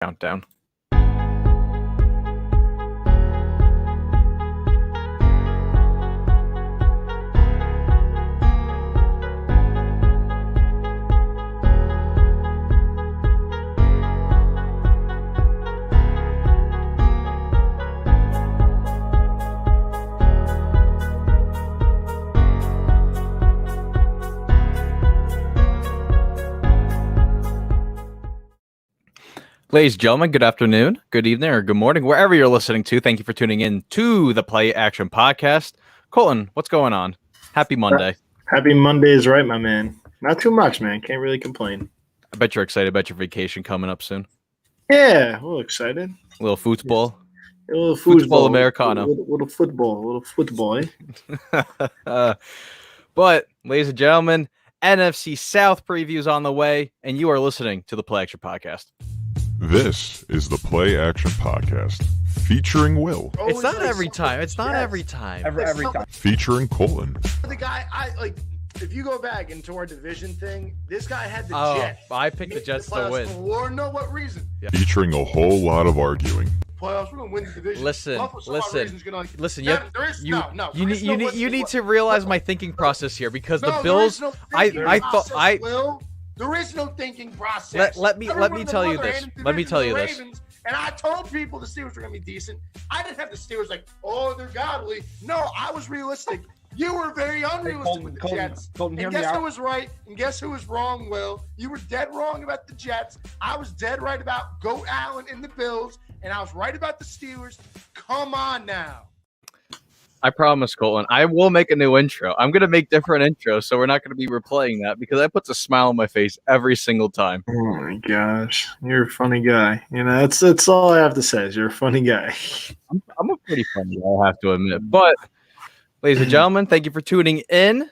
Countdown. Ladies and gentlemen, good afternoon, good evening, or good morning, wherever you're listening to. Thank you for tuning in to the Play Action Podcast. Colton, what's going on? Happy Monday. Happy Monday is right, my man. Not too much, man. Can't really complain. I bet you're excited about your vacation coming up soon. Yeah, a little excited. A little football. A little football. Americano. A little football, eh? But, ladies and gentlemen, NFC South previews on the way, and you are listening to the Play Action Podcast. This is the Play Action Podcast featuring Will. It's not every time. It's not every time. Every time. Featuring Colton. The guy, if you go back into our division thing, this guy had the Jets. I picked the Jets to win. For no what reason? Yeah. Featuring a whole lot of arguing. Playoffs, we're gonna win the division. Listen. You need to to realize my thinking process here because the Bills. There is no thinking process. Let me tell you this. Let me tell you this. And I told people the Steelers were going to be decent. I didn't have the Steelers like, oh, they're godly. No, I was realistic. You were very unrealistic with the Jets. Colton, and guess who was right and guess who was wrong, Will? You were dead wrong about the Jets. I was dead right about Goat Allen and the Bills. And I was right about the Steelers. Come on now. I promise, Colton, I will make a new intro. I'm going to make different intros, so we're not going to be replaying that because that puts a smile on my face every single time. Oh, my gosh. You're a funny guy. You know, that's all I have to say is you're a funny guy. I'm a pretty funny guy, I have to admit. But, ladies and gentlemen, thank you for tuning in.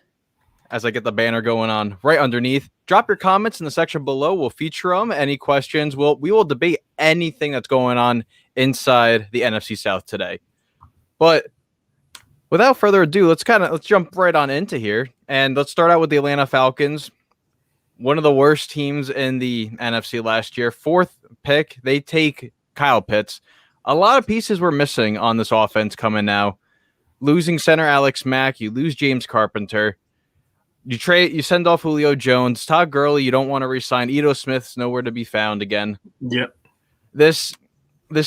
As I get the banner going on right underneath, drop your comments in the section below. We'll feature them. Any questions? We will debate anything that's going on inside the NFC South today. But without further ado, let's jump right on into here. And let's start out with the Atlanta Falcons. One of the worst teams in the NFC last year. 4th pick. They take Kyle Pitts. A lot of pieces were missing on this offense coming now. Losing center Alex Mack. You lose James Carpenter. You send off Julio Jones. Todd Gurley, you don't want to re-sign. Ito Smith's nowhere to be found again. Yep. This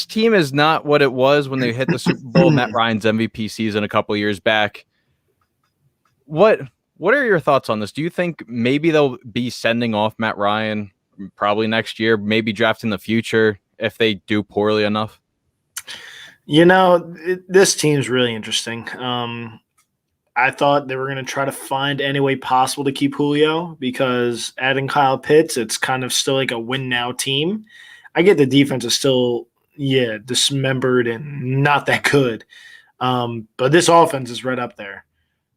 team is not what it was when they hit the Super Bowl, Matt Ryan's MVP season a couple years back. What are your thoughts on this? Do you think maybe they'll be sending off Matt Ryan probably next year, maybe draft in the future if they do poorly enough? You know, this team's really interesting. I thought they were going to try to find any way possible to keep Julio because adding Kyle Pitts, it's kind of still like a win-now team. I get the defense is still dismembered and not that good. But this offense is right up there.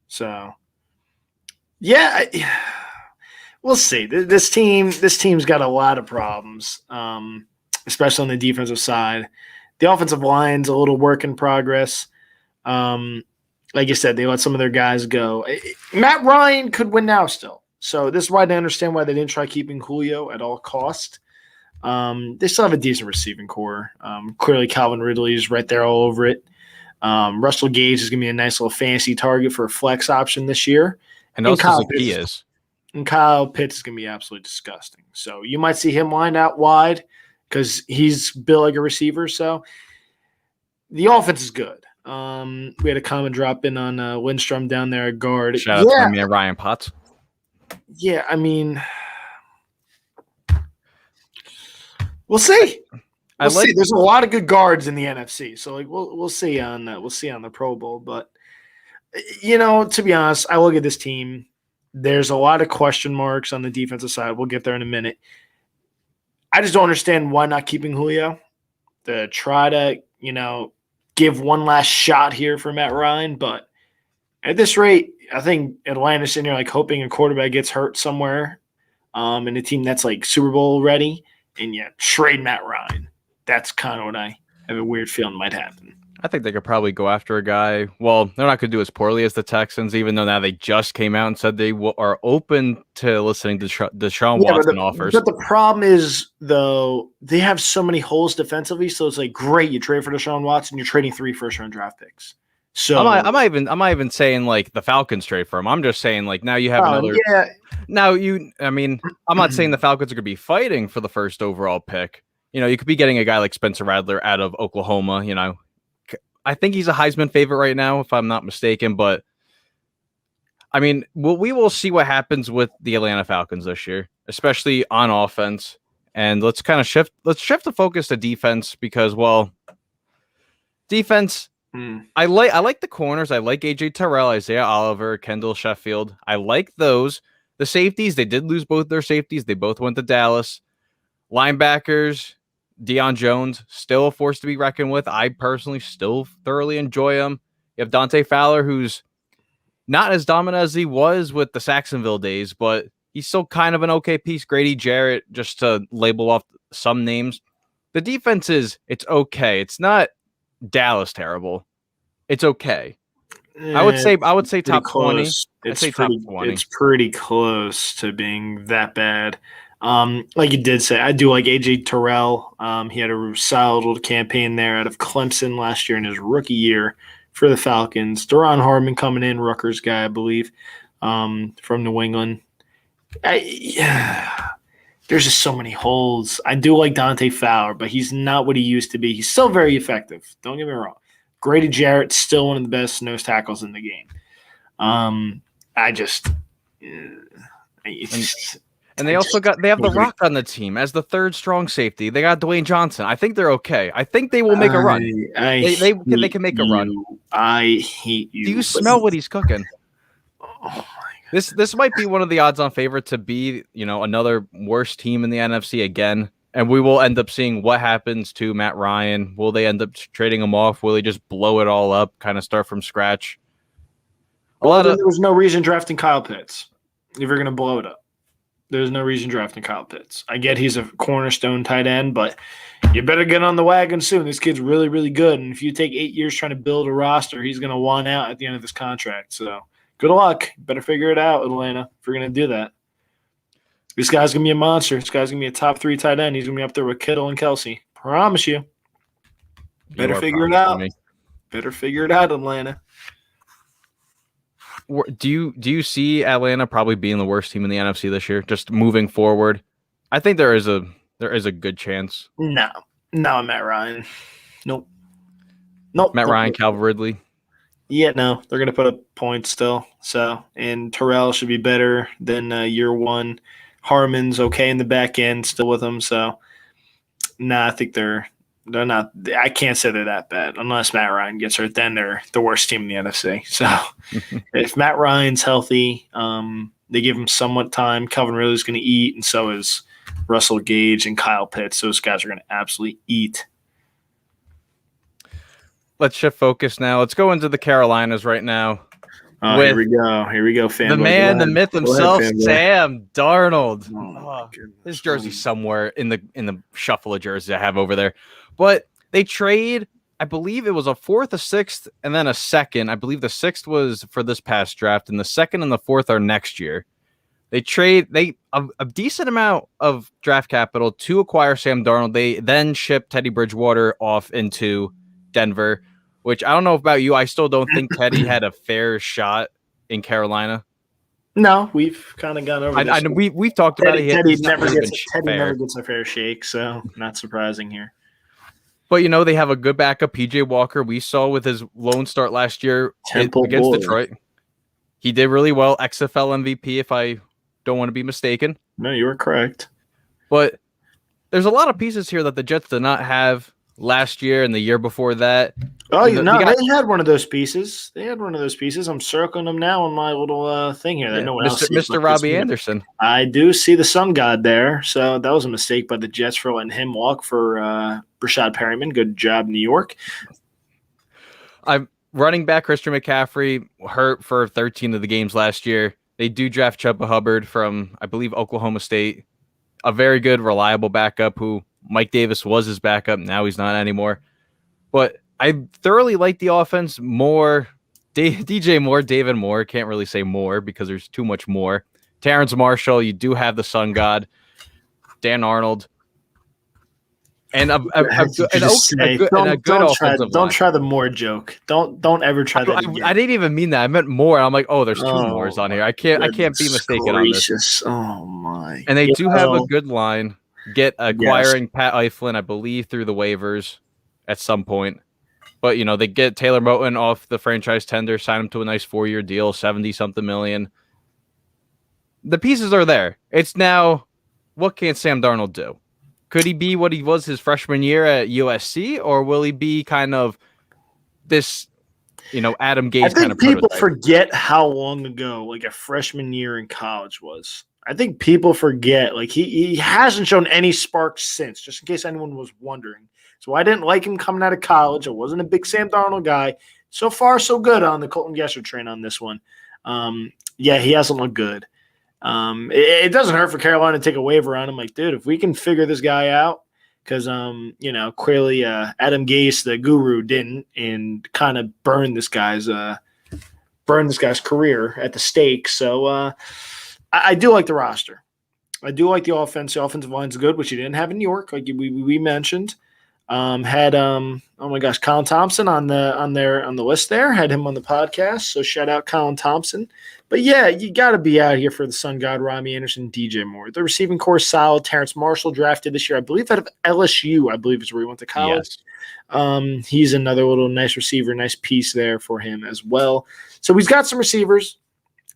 So, we'll see. This team's got a lot of problems, especially on the defensive side. The offensive line's a little work in progress. Like you said, they let some of their guys go. Matt Ryan could win now still. So this is why I understand why they didn't try keeping Julio at all cost. They still have a decent receiving core. Clearly, Calvin Ridley is right there all over it. Russell Gage is going to be a nice little fantasy target for a flex option this year. And also he is. And Kyle Pitts is going to be absolutely disgusting. So you might see him lined out wide because he's built like a receiver. So the offense is good. We had a comment drop in on Lindstrom down there at guard. Shout out to my man Ryan Potts. Yeah, I mean, we'll see. We'll see. There's a lot of good guards in the NFC, so like we'll see on the Pro Bowl. But you know, to be honest, I look at this team. There's a lot of question marks on the defensive side. We'll get there in a minute. I just don't understand why not keeping Julio to try to, give one last shot here for Matt Ryan. But at this rate, I think Atlanta's in here like hoping a quarterback gets hurt somewhere in a team that's like Super Bowl ready. And trade Matt Ryan. That's kind of what I have a weird feeling might happen. I think they could probably go after a guy. Well, they're not going to do as poorly as the Texans, even though now they just came out and said they are open to listening to Deshaun Watson offers. But the problem is, though, they have so many holes defensively. So it's like, great, you trade for Deshaun Watson, you're trading 3 first-round draft picks. So I'm not even saying like the Falcons trade for him. I'm just saying like now you have another. Yeah. Now I'm not saying the Falcons are going to be fighting for the first overall pick. You could be getting a guy like Spencer Rattler out of Oklahoma. I think he's a Heisman favorite right now, if I'm not mistaken. But we will see what happens with the Atlanta Falcons this year, especially on offense. And let's shift the focus to defense because, defense. I like the corners. I like AJ Terrell, Isaiah Oliver, Kendall Sheffield. I like those. The safeties, they did lose both their safeties. They both went to Dallas. Linebackers, Deion Jones, still a force to be reckoned with. I personally still thoroughly enjoy him. You have Dante Fowler, who's not as dominant as he was with the Saxonville days, but he's still kind of an okay piece. Grady Jarrett, just to label off some names. The defense it's okay. It's not Dallas terrible. It's okay. I would say top 20. I'd say top 20. It's pretty close to being that bad. Like you did say, I do like AJ Terrell. He had a solid little campaign there out of Clemson last year in his rookie year for the Falcons. Deron Harmon coming in, Rutgers guy, I believe, from New England. There's just so many holes. I do like Dante Fowler, but he's not what he used to be. He's still very effective. Don't get me wrong. Grady Jarrett's still one of the best nose tackles in the game. And they also have The Rock on the team as the third strong safety. They got Dwayne Johnson. I think they're okay. I think they will make a run. They can make a run. I hate you. Do you smell what he's cooking? Oh my God. This might be one of the odds-on favorite to be, another worst team in the NFC again. And we will end up seeing what happens to Matt Ryan. Will they end up trading him off? Will he just blow it all up, kind of start from scratch? There was no reason drafting Kyle Pitts if you're going to blow it up. There's no reason drafting Kyle Pitts. I get he's a cornerstone tight end, but you better get on the wagon soon. This kid's really, really good. And if you take 8 years trying to build a roster, he's going to want out at the end of this contract. So good luck. Better figure it out, Atlanta, if you're going to do that. This guy's going to be a monster. This guy's going to be a top 3 tight end. He's going to be up there with Kittle and Kelsey. Promise you. Better figure it out. Better figure it out, Atlanta. Do you see Atlanta probably being the worst team in the NFC this year, just moving forward? I think there is a good chance. No, Matt Ryan. Nope. Matt Ryan, Calvin Ridley. Yeah, no, they're going to put up points still. So, and Terrell should be better than year one. Harmon's okay in the back end, still with them. So, I think they're not. I can't say they're that bad unless Matt Ryan gets hurt. Then they're the worst team in the NFC. So, if Matt Ryan's healthy, they give him somewhat time. Calvin Ridley's going to eat, and so is Russell Gage and Kyle Pitts. Those guys are going to absolutely eat. Let's shift focus now. Let's go into the Carolinas right now. Oh, here we go, fanboy. The man, the myth himself, Sam Darnold. Oh, his jersey's somewhere in the shuffle of jerseys I have over there. But they trade, I believe it was a 4th, a 6th, and then a 2nd. I believe the 6th was for this past draft, and the 2nd and the 4th are next year. They trade a decent amount of draft capital to acquire Sam Darnold. They then ship Teddy Bridgewater off into Denver, which I don't know about you. I still don't think Teddy had a fair shot in Carolina. No, we've kind of gone over this. We've talked about it. Teddy never gets a fair shake, so not surprising here. But, they have a good backup, PJ Walker. We saw with his lone start last year against Detroit. He did really well. XFL MVP, if I don't want to be mistaken. No, you were correct. But there's a lot of pieces here that the Jets did not have last year and the year before that. Oh, they had one of those pieces. I'm circling them now on my little thing here. That no one else sees. Mr. Robbie Anderson. I do see the sun god there. So that was a mistake by the Jets for letting him walk for Rashad Perryman. Good job, New York. I'm running back Christian McCaffrey hurt for 13 of the games last year. They do draft Chuba Hubbard from, I believe, Oklahoma State. A very good, reliable backup who Mike Davis was his backup. Now he's not anymore. But I thoroughly like the offense more. DJ Moore, David Moore, can't really say more because there's too much more. Terrence Marshall, you do have the Sun God, Dan Arnold, and a good offensive line. Don't try the Moore joke. Don't ever try that again. I didn't even mean that. I meant more. I'm like, oh, there's two Moores on here. I can't be mistaken on this. Oh my! And they do have a good line. Acquiring Pat Eiflin, I believe, through the waivers at some point. But, they get Taylor Moton off the franchise tender, sign him to a nice 4-year deal, 70-something million. The pieces are there. It's now, what can Sam Darnold do? Could he be what he was his freshman year at USC, or will he be kind of this, Adam Gase kind of prototype? People forget how long ago, like, a freshman year in college was. I think people forget. Like, he hasn't shown any sparks since, just in case anyone was wondering. So I didn't like him coming out of college. I wasn't a big Sam Darnold guy. So far, so good on the Colton Gesser train on this one. He hasn't looked good. It doesn't hurt for Carolina to take a waiver on him. Like, dude, if we can figure this guy out, because clearly Adam Gase, the guru, didn't, and kind of burned this guy's career at the stake. So I do like the roster. I do like the offense. The offensive line's good, which you didn't have in New York, like we mentioned. Had Colin Thompson on the list there. Had him on the podcast. So shout out Colin Thompson. But yeah, you got to be out here for the Sun God, Rami Anderson, DJ Moore. The receiving core is solid. Terrence Marshall drafted this year, I believe, out of LSU. I believe is where he went to college. Yes. He's another little nice receiver, nice piece there for him as well. So he's got some receivers.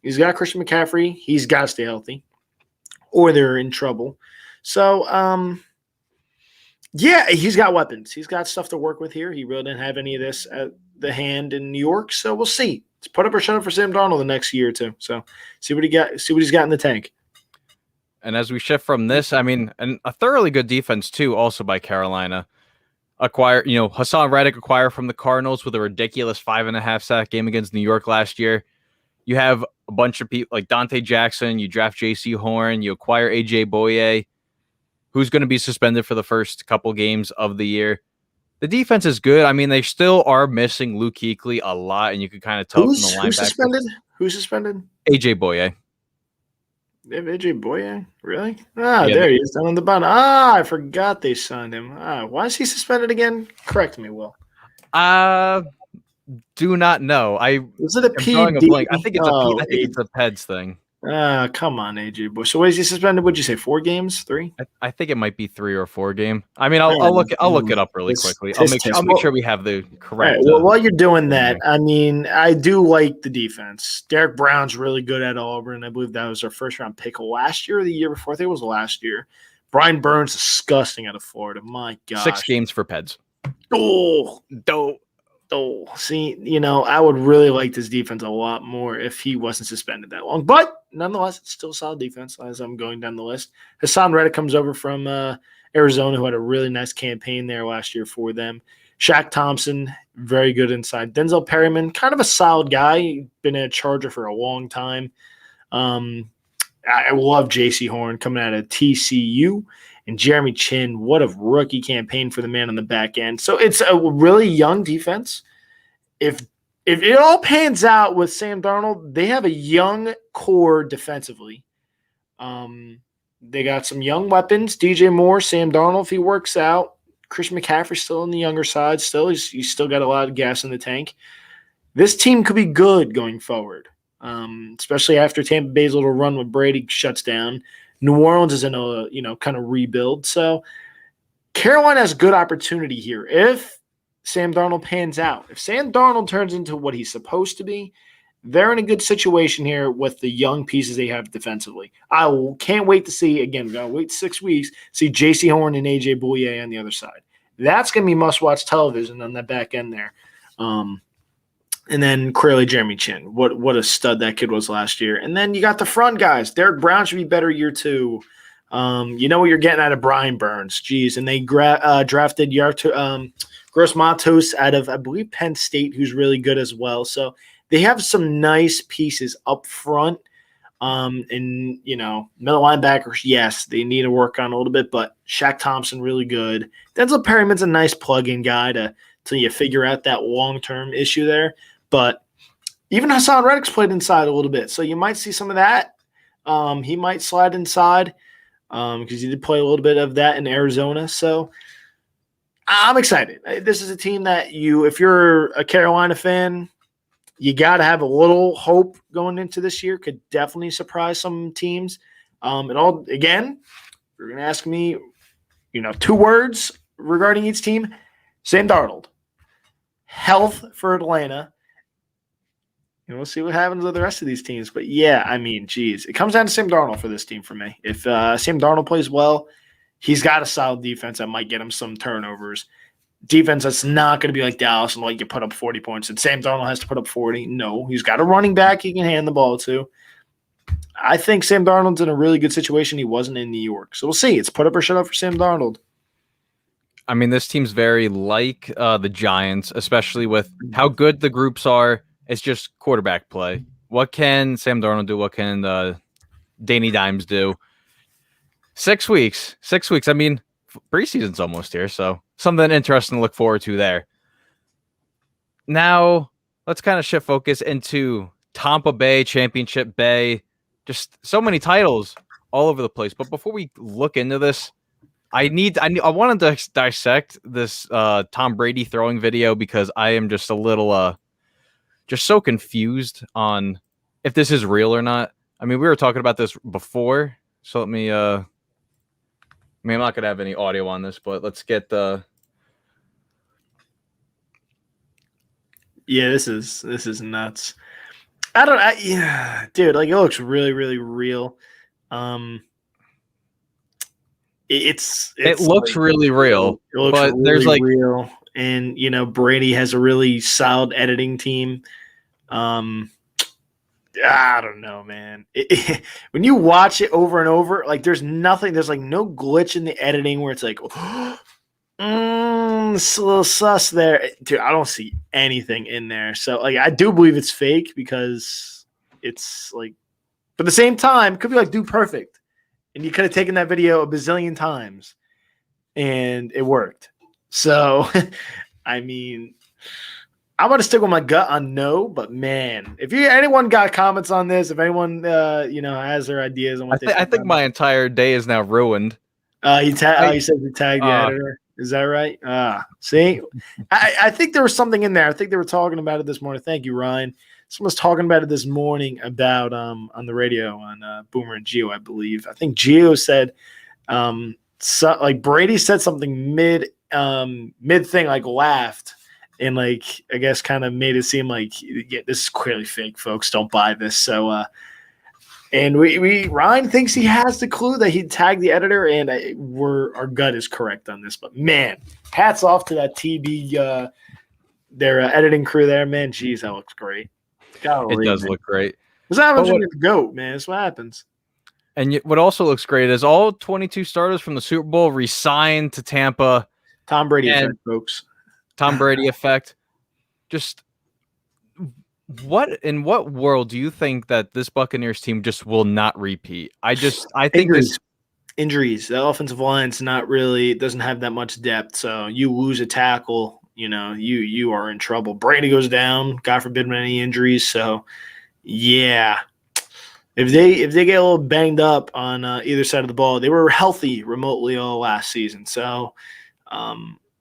He's got Christian McCaffrey. He's got to stay healthy, or they're in trouble. So he's got weapons. He's got stuff to work with here. He really didn't have any of this at the hand in New York, so we'll see. Let's put up or shut up for Sam Darnold the next year or two. So see what he's got in the tank. And as we shift from this, and a thoroughly good defense too, also by Carolina. Hassan Reddick acquired from the Cardinals with a ridiculous 5.5 sack game against New York last year. You have a bunch of people like Dante Jackson. You draft J.C. Horn. You acquire A.J. Boye, who's going to be suspended for the first couple games of the year. The defense is good. They still are missing Luke Kuechly a lot, and you can kind of tell from the linebackers. Who's suspended? A.J. Boye. They have A.J. Boye? Really? There he is down on the bottom. I forgot they signed him. Why is he suspended again? Correct me, Will. Do not know. Was it a PD? I think it's a PEDS thing. Come on, AJ Boy. So what is he suspended? What'd you say? 4 games? 3? I think it might be 3 or 4 game. I'll look it up really quickly. I'll make sure we have the correct. Right, well, while you're doing that, I do like the defense. Derek Brown's really good at Auburn. I believe that was our first round pick last year or the year before. I think it was last year. Brian Burns, disgusting out of Florida. My gosh. 6 games for PEDS. See, I would really like this defense a lot more if he wasn't suspended that long. But nonetheless, it's still a solid defense as I'm going down the list. Hassan Reddick comes over from Arizona, who had a really nice campaign there last year for them. Shaq Thompson, very good inside. Denzel Perryman, kind of a solid guy. Been a Charger for a long time. I love J.C. Horn coming out of TCU. And Jeremy Chin, what a rookie campaign for the man on the back end. So it's a really young defense. If it all pans out with Sam Darnold, they have a young core defensively. They got some young weapons. DJ Moore, Sam Darnold, if he works out. Christian McCaffrey still on the younger side. He's still got a lot of gas in the tank. This team could be good going forward, especially after Tampa Bay's little run with Brady shuts down. New Orleans is in a, kind of rebuild. So Carolina has good opportunity here if Sam Darnold pans out. If Sam Darnold turns into what he's supposed to be, they're in a good situation here with the young pieces they have defensively. I can't wait to see, again, we're going to wait 6 weeks, see J.C. Horn and A.J. Boye on the other side. That's going to be must-watch television on that back end there. And then clearly Jeremy Chin. What a stud that kid was last year. And then you got the front guys. Derek Brown should be better year 2. You know what you're getting out of Brian Burns. Jeez. And they drafted Gross Matos out of, I believe, Penn State, who's really good as well. So they have some nice pieces up front. And, middle linebackers, yes, they need to work on a little bit. But Shaq Thompson, really good. Denzel Perryman's a nice plug-in guy to until you figure out that long-term issue there. But even Hassan Reddick's played inside a little bit, so you might see some of that. He might slide inside because he did play a little bit of that in Arizona. So I'm excited. This is a team that if you're a Carolina fan, you got to have a little hope going into this year. Could definitely surprise some teams. Again, you're going to ask me, 2 words regarding each team. Sam Darnold. Health for Atlanta. And we'll see what happens with the rest of these teams. But, yeah, I mean, geez. It comes down to Sam Darnold for this team for me. If Sam Darnold plays well, he's got a solid defense that might get him some turnovers. Defense that's not going to be like Dallas and like you put up 40 points. And Sam Darnold has to put up 40. No, he's got a running back he can hand the ball to. I think Sam Darnold's in a really good situation. He wasn't in New York. So we'll see. It's put up or shut up for Sam Darnold. I mean, this team's very like the Giants, especially with how good the groups are. It's just quarterback play. What can Sam Darnold do? What can Danny Dimes do? 6 weeks. 6 weeks. I mean, preseason's almost here, so something interesting to look forward to there. Now, let's kind of shift focus into Tampa Bay, Championship Bay. Just so many titles all over the place. But before we look into this, I want to dissect this Tom Brady throwing video because I am just a little just so confused on if this is real or not. I mean, we were talking about this before, so let me I'm not gonna have any audio on this, but let's get the. Yeah, this is nuts. Dude, like it looks really, really real. It looks like, really real. It looks but really there's like real, and Brady has a really solid editing team. I don't know, man. When you watch it over and over, like there's like no glitch in the editing where it's like, it's a little sus there. Dude, I don't see anything in there. So like I do believe it's fake because it's like, but at the same time, it could be like Dude Perfect. And you could have taken that video a bazillion times and it worked. So I mean, I'm going to stick with my gut on no, but man, if anyone got comments on this, if anyone, has their ideas on what I think my entire day is now ruined. You said you tagged the editor. Is that right? See, I think there was something in there. I think they were talking about it this morning. Thank you, Ryan. Someone was talking about it this morning about on the radio on Boomer and Gio, I believe. I think Gio said, like Brady said something mid thing, like laughed. And like, I guess kind of made it seem like, yeah, this is clearly fake, folks. Don't buy this. So, and Ryan thinks he has the clue that he tagged the editor, and our gut is correct on this. But man, hats off to that TB, their editing crew there, man. Geez, that looks great. It does look great. What's happens when you're the GOAT, man? That's what happens. And what also looks great is all 22 starters from the Super Bowl re-signed to Tampa. Tom Brady effect, folks. Tom Brady effect. Just in what world do you think that this Buccaneers team just will not repeat? I think injuries. The offensive line's doesn't have that much depth. So you lose a tackle, you are in trouble. Brady goes down, God forbid any injuries. So yeah. If they get a little banged up on either side of the ball, they were healthy remotely all last season. So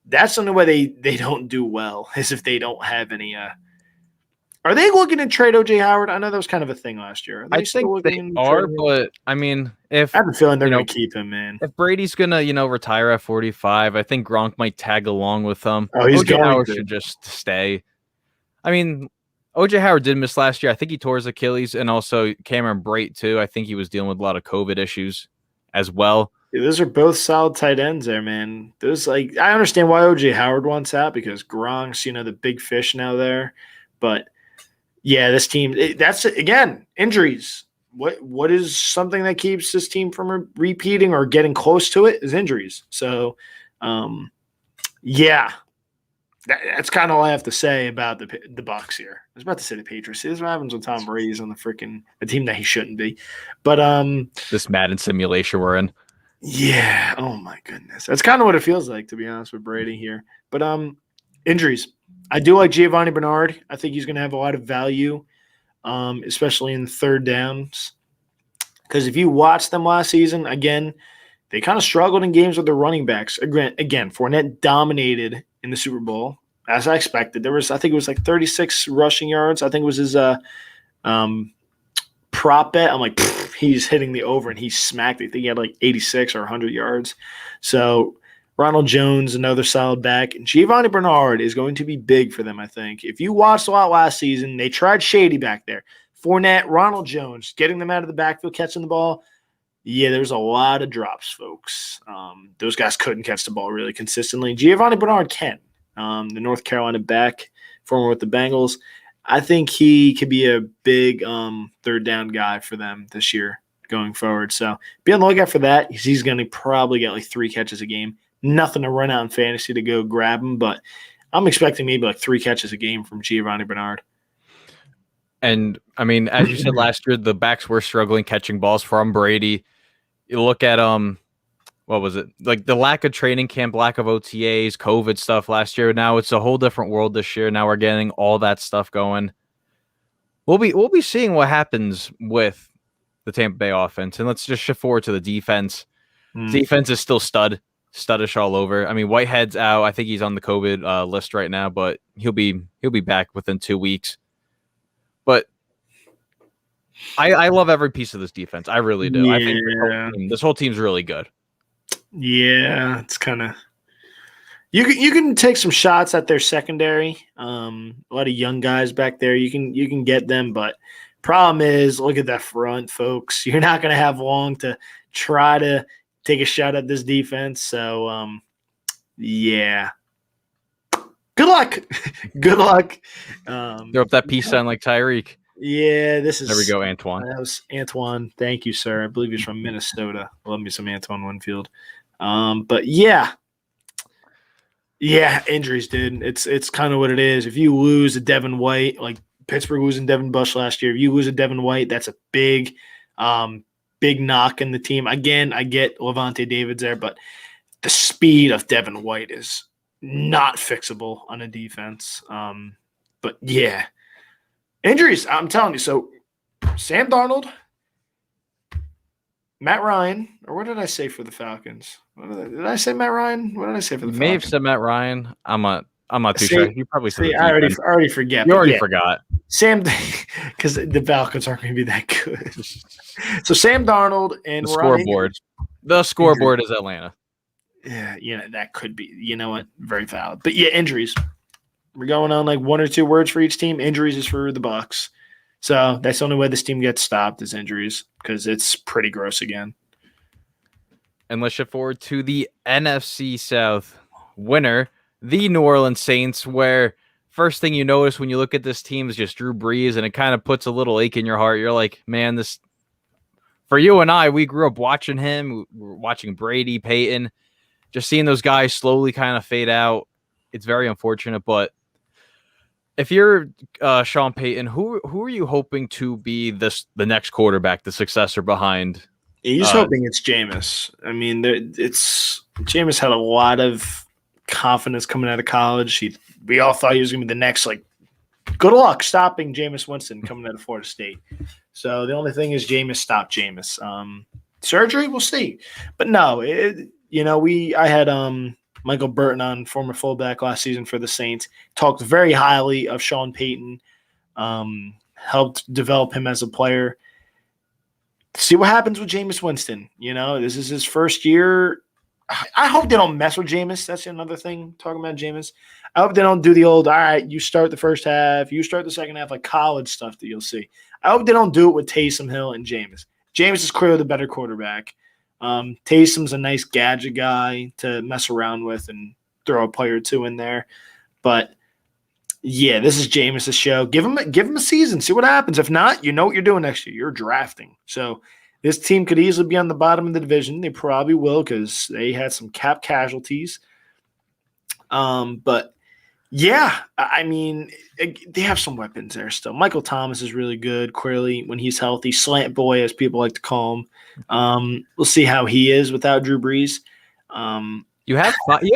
that's the only way they don't do well is if they don't have any. Are they looking to trade OJ Howard? I know that was kind of a thing last year. I think they are, but I mean, if I have a feeling they're going to keep him, man. If Brady's going to retire at 45, I think Gronk might tag along with them. Oh, OJ Howard should just stay. I mean, OJ Howard did miss last year. I think he tore his Achilles, and also Cameron Brate too. I think he was dealing with a lot of COVID issues as well. Yeah, those are both solid tight ends there, man. I understand why OJ Howard wants out because Gronk's, the big fish now there. But yeah, this team, that's again, injuries. What is something that keeps this team from repeating or getting close to it is injuries. So, yeah, that's kind of all I have to say about the Bucs here. I was about to say the Patriots. This is what happens when Tom Brady's on a team that he shouldn't be. But this Madden simulation we're in. Yeah. Oh my goodness. That's kind of what it feels like, to be honest with Brady here. But Injuries. I do like Giovanni Bernard. I think he's going to have a lot of value, especially in third downs. Because if you watch them last season, again, they kind of struggled in games with their running backs. Again, Fournette dominated in the Super Bowl, as I expected. I think it was like 36 rushing yards. I think it was his prop bet. I'm like, he's hitting the over, and he smacked it. I think he had like 86 or 100 yards. So Ronald Jones, another solid back. And Giovanni Bernard is going to be big for them, I think. If you watched a lot last season, they tried Shady back there. Fournette, Ronald Jones, getting them out of the backfield, catching the ball. Yeah, there's a lot of drops, folks. Those guys couldn't catch the ball really consistently. Giovanni Bernard can. The North Carolina back, former with the Bengals. I think he could be a big third down guy for them this year going forward. So be on the lookout for that. He's going to probably get like 3 catches a game. Nothing to run out in fantasy to go grab him, but I'm expecting maybe like 3 catches a game from Giovanni Bernard. And, I mean, as you said last year, the backs were struggling catching balls from Brady. You look at, what was it? Like the lack of training camp, lack of OTAs, COVID stuff last year. Now it's a whole different world this year. Now we're getting all that stuff going. We'll be seeing what happens with the Tampa Bay offense. And let's just shift forward to the defense. Defense is still studdish all over. I mean, Whitehead's out. I think he's on the COVID list right now, but he'll be back within 2 weeks. But I love every piece of this defense. I really do. Yeah. I think this whole team's really good. Yeah, it's kind of you can take some shots at their secondary. A lot of young guys back there. You can get them, but problem is, look at that front, folks. You're not going to have long to try to take a shot at this defense. So, yeah. Good luck. Good luck. Throw up that peace sign like Tyreek. Yeah, this is. There we go, Antoine. That was Antoine. Thank you, sir. I believe he's from Minnesota. Love me some Antoine Winfield. But yeah, injuries, dude. It's kind of what it is. If you lose a Devin White, like Pittsburgh losing Devin Bush last year, if you lose a Devin White, that's a big knock in the team. Again, I get Levante David's there, but the speed of Devin White is not fixable on a defense. But yeah. Injuries, I'm telling you. So, Sam Darnold, Matt Ryan, or what did I say for the Falcons? Did I say Matt Ryan? What did I say for the Falcons? You may have said Matt Ryan. I'm not too sure. You probably said. I already forget. You already forgot. Sam, because the Falcons aren't going to be that good. So Sam Darnold and the scoreboard. The scoreboard is Atlanta. Yeah, that could be. You know what? Very valid. But yeah, injuries. We're going on like 1 or 2 words for each team. Injuries is for the Bucs. So that's the only way this team gets stopped is injuries because it's pretty gross again. And let's shift forward to the NFC South winner, the New Orleans Saints, where first thing you notice when you look at this team is just Drew Brees, and it kind of puts a little ache in your heart. You're like, man, this for you and I, we grew up watching him. We were watching Brady, Peyton, just seeing those guys slowly kind of fade out. It's very unfortunate, but if you're Sean Payton, who are you hoping to be the next quarterback, the successor behind? He's hoping it's Jameis. I mean, Jameis had a lot of confidence coming out of college. We all thought he was going to be the next. Like, good luck stopping Jameis Winston coming out of Florida State. So the only thing is Jameis stopped Jameis. Surgery, we'll see. But no, I had Michael Burton on, former fullback last season for the Saints, talked very highly of Sean Payton, helped develop him as a player. See what happens with Jameis Winston. This is his first year. I hope they don't mess with Jameis. That's another thing, talking about Jameis. I hope they don't do the old, all right, you start the first half, you start the second half, like college stuff that you'll see. I hope they don't do it with Taysom Hill and Jameis. Jameis is clearly the better quarterback. Taysom's a nice gadget guy to mess around with and throw a player or 2 in there. But yeah, this is Jameis' show. Give him a season. See what happens. If not, you know what you're doing next year. You're drafting. So this team could easily be on the bottom of the division. They probably will because they had some cap casualties. But yeah, I mean, they have some weapons there still. Michael Thomas is really good, clearly, when he's healthy. Slant boy, as people like to call him. We'll see how he is without Drew Brees. You have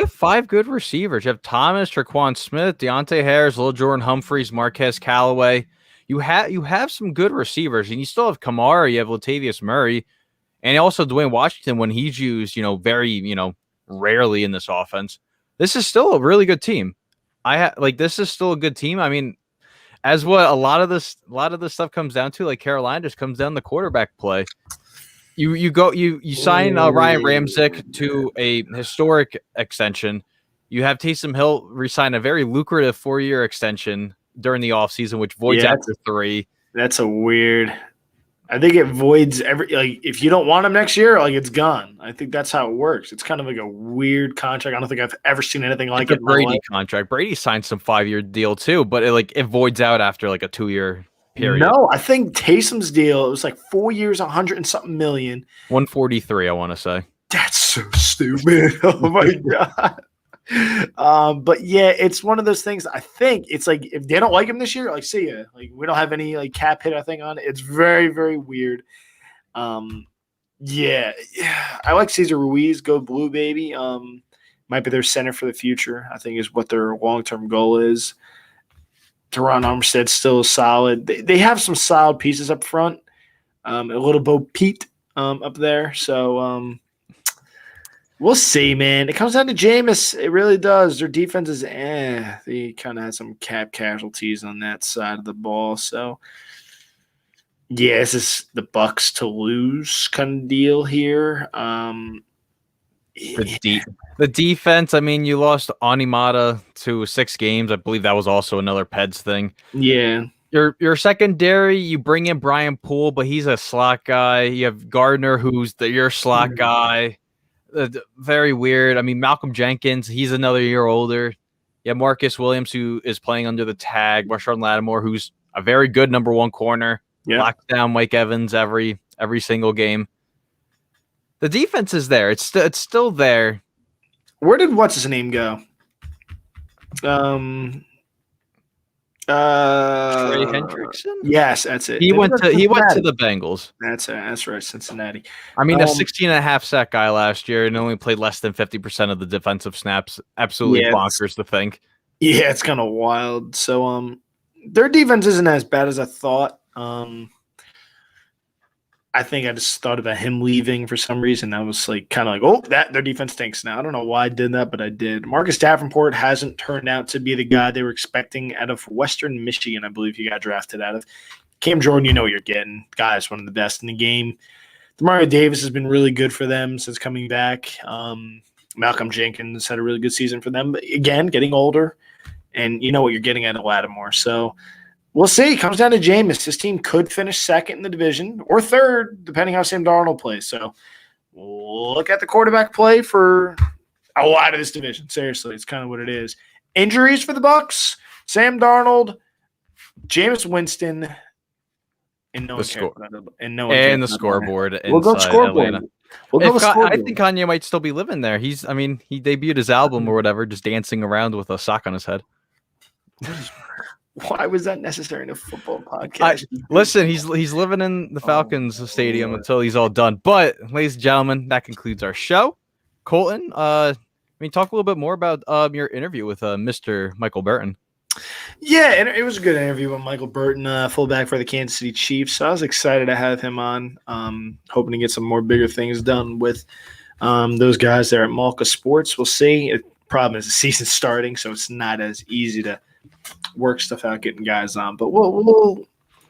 five good receivers. You have Thomas, Traquan Smith, Deontay Harris, Lil Jordan Humphreys, Marquez Callaway. You have some good receivers, and you still have Kamara. You have Latavius Murray, and also Dwayne Washington when he's used, very, rarely in this offense. This is still a really good team. This is still a good team. I mean, as what a lot of this stuff comes down to, like Carolina, just comes down to quarterback play. You sign Ryan Ramczyk to a historic extension. You have Taysom Hill resign a very lucrative 4-year extension during the offseason, which voids after 3. That's a weird. I think it voids if you don't want him next year, it's gone. I think that's how it works. It's kind of like a weird contract. I don't think I've ever seen anything like it. Brady contract. Brady signed some 5-year deal too, but it voids out after a 2-year period. No, I think Taysom's deal, it was 4 years, 100 and something million. 143, I want to say. That's so stupid. Oh my God. But yeah, it's one of those things. I think it's if they don't like him this year, see ya. We don't have any cap hit, I think, on it. It's very, very weird. Yeah, I like Cesar Ruiz. Go blue, baby. Might be their center for the future, I think, is what their long-term goal is. Teron Armstead still is solid. They have some solid pieces up front. A little Bo Pete up there. So we'll see, man. It comes down to Jameis. It really does. Their defense is They kind of had some cap casualties on that side of the ball. So yeah, this is the Bucs to lose kind of deal here. The defense, I mean, you lost Animata to 6 games. I believe that was also another Peds thing. Yeah. Your secondary, you bring in Brian Poole, but he's a slot guy. You have Gardner, who's your slot guy. Very weird. I mean, Malcolm Jenkins, he's another year older. You have Marcus Williams, who is playing under the tag. Marshawn Lattimore, who's a very good number 1 corner. Yeah. Locks down Mike Evans every single game. The defense is there. It's still there. Where did what's his name go? Trey Hendrickson? Yes, that's it. He went to the Bengals. That's right, Cincinnati. I mean, a 16.5 sack guy last year and only played less than 50% of the defensive snaps. Absolutely bonkers to think. Yeah, it's kind of wild. So their defense isn't as bad as I thought. I think I just thought about him leaving for some reason. I was their defense stinks now. I don't know why I did that, but I did. Marcus Davenport hasn't turned out to be the guy they were expecting out of Western Michigan, I believe he got drafted out of. Cam Jordan, you know what you're getting. Guy's one of the best in the game. Demario Davis has been really good for them since coming back. Malcolm Jenkins had a really good season for them. But again, getting older, and you know what you're getting out of Lattimore. So we'll see. It comes down to Jameis. This team could finish second in the division or third, depending how Sam Darnold plays. So look at the quarterback play for a lot of this division. Seriously, it's kind of what it is. Injuries for the Bucs: Sam Darnold, Jameis Winston, and no one cares about it. And the scoreboard. We'll go scoreboard. I think Kanye might still be living there. He debuted his album or whatever, just dancing around with a sock on his head. Why was that necessary in a football podcast? Listen, he's living in the Falcons stadium until he's all done. But, ladies and gentlemen, that concludes our show. Colton, talk a little bit more about your interview with Mr. Michael Burton. Yeah, and it was a good interview with Michael Burton, fullback for the Kansas City Chiefs. So I was excited to have him on, hoping to get some more bigger things done with those guys there at Malka Sports. We'll see. The problem is the season's starting, so it's not as easy to work stuff out, getting guys on. But we'll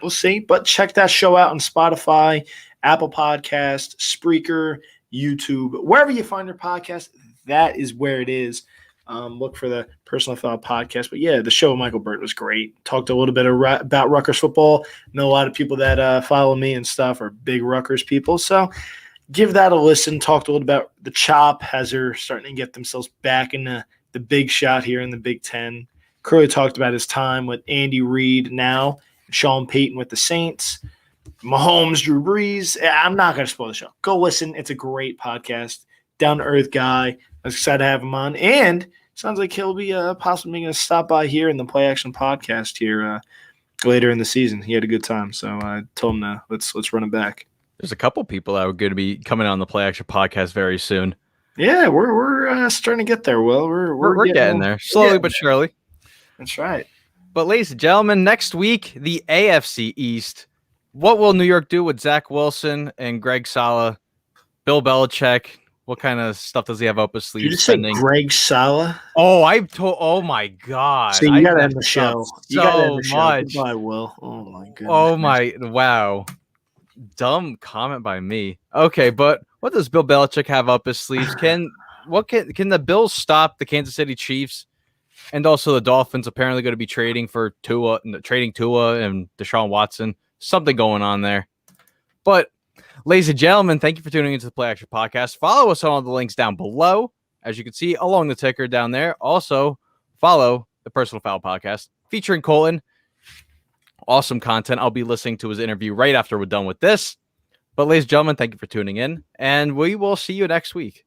see. But check that show out on Spotify, Apple Podcast, Spreaker, YouTube, wherever you find your podcast. That is where it is. Look for the Personal Thought Podcast. But yeah, the show with Michael Burton was great. Talked a little bit about Rutgers football. Know a lot of people that follow me and stuff are big Rutgers people. So give that a listen. Talked a little about the Chop as they're starting to get themselves back in the big shot here in the Big Ten. Curly talked about his time with Andy Reid now, Sean Payton with the Saints, Mahomes, Drew Brees. I'm not going to spoil the show. Go listen. It's a great podcast. Down-to-earth guy. I was excited to have him on. And sounds like he'll be possibly going to stop by here in the Play Action podcast here later in the season. He had a good time. So I told him let's run it back. There's a couple people that are going to be coming on the Play Action podcast very soon. Yeah, we're starting to get there, Will. We're getting there. Slowly but surely. That's right. But ladies and gentlemen, next week, the AFC East. What will New York do with Zach Wilson and Greg Sala? Bill Belichick, what kind of stuff does he have up his sleeve? Did you just say Greg Sala? Oh my God. So you got to end the show. You got to end the show. Goodbye, Will. Oh my goodness. Oh my, wow. Dumb comment by me. Okay, but what does Bill Belichick have up his sleeves? Can the Bills stop the Kansas City Chiefs? And also the Dolphins apparently going to be trading Tua and Deshaun Watson. Something going on there. But ladies and gentlemen, thank you for tuning into the Play Action Podcast. Follow us on all the links down below, as you can see along the ticker down there. Also, follow the Personal Foul Podcast featuring Colton. Awesome content. I'll be listening to his interview right after we're done with this. But ladies and gentlemen, thank you for tuning in, and we will see you next week.